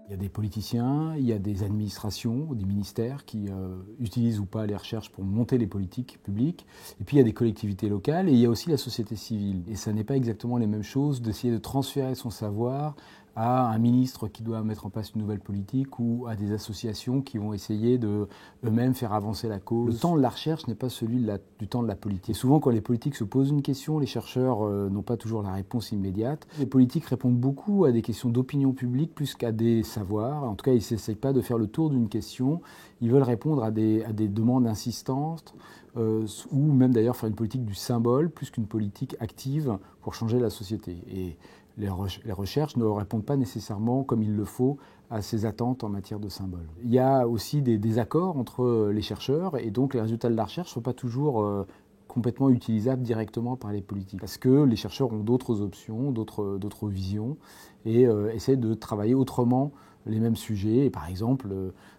Il y a des politiciens, il y a des administrations, des ministères qui utilisent ou pas les recherches pour monter les politiques publiques. Et puis il y a des collectivités locales et il y a aussi la société civile. Et ça n'est pas exactement les mêmes choses d'essayer de transférer son savoir à un ministre qui doit mettre en place une nouvelle politique ou à des associations qui vont essayer de eux-mêmes faire avancer la cause. Le temps de la recherche n'est pas celui du temps de la politique. Et souvent, quand les politiques se posent une question, les chercheurs n'ont pas toujours la réponse immédiate. Les politiques répondent beaucoup à des questions d'opinion publique plus qu'à des savoirs. En tout cas, ils ne s'essayent pas de faire le tour d'une question. Ils veulent répondre à des demandes insistantes ou même d'ailleurs faire une politique du symbole plus qu'une politique active pour changer la société. Et les recherches ne répondent pas nécessairement comme il le faut à ces attentes en matière de symboles. Il y a aussi des désaccords entre les chercheurs et donc les résultats de la recherche ne sont pas toujours complètement utilisables directement par les politiques. Parce que les chercheurs ont d'autres options, d'autres visions et essaient de travailler autrement les mêmes sujets. Et par exemple,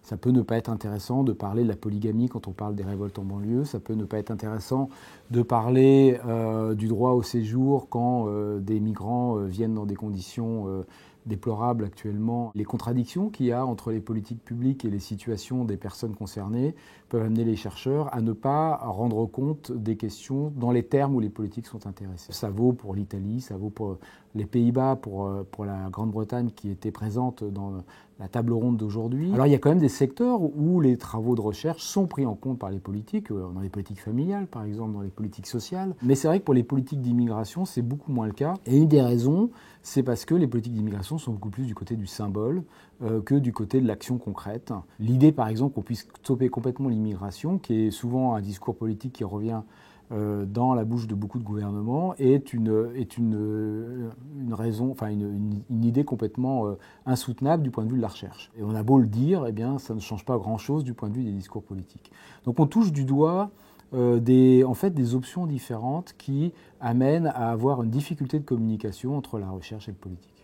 ça peut ne pas être intéressant de parler de la polygamie quand on parle des révoltes en banlieue. Ça peut ne pas être intéressant de parler du droit au séjour quand des migrants viennent dans des conditions déplorables actuellement. Les contradictions qu'il y a entre les politiques publiques et les situations des personnes concernées peuvent amener les chercheurs à ne pas rendre compte des questions dans les termes où les politiques sont intéressées. Ça vaut pour l'Italie, ça vaut pour les Pays-Bas, pour la Grande-Bretagne qui était présente dans la table ronde d'aujourd'hui. Alors il y a quand même des secteurs où les travaux de recherche sont pris en compte par les politiques, dans les politiques familiales par exemple, dans les politiques sociales. Mais c'est vrai que pour les politiques d'immigration, c'est beaucoup moins le cas. Et une des raisons, c'est parce que les politiques d'immigration sont beaucoup plus du côté du symbole que du côté de l'action concrète. L'idée par exemple qu'on puisse stopper complètement l'immigration, qui est souvent un discours politique qui revient dans la bouche de beaucoup de gouvernements, est une raison, enfin une idée complètement insoutenable du point de vue de la recherche. Et on a beau le dire, eh bien, ça ne change pas grand-chose du point de vue des discours politiques. Donc on touche du doigt des options différentes qui amènent à avoir une difficulté de communication entre la recherche et le politique.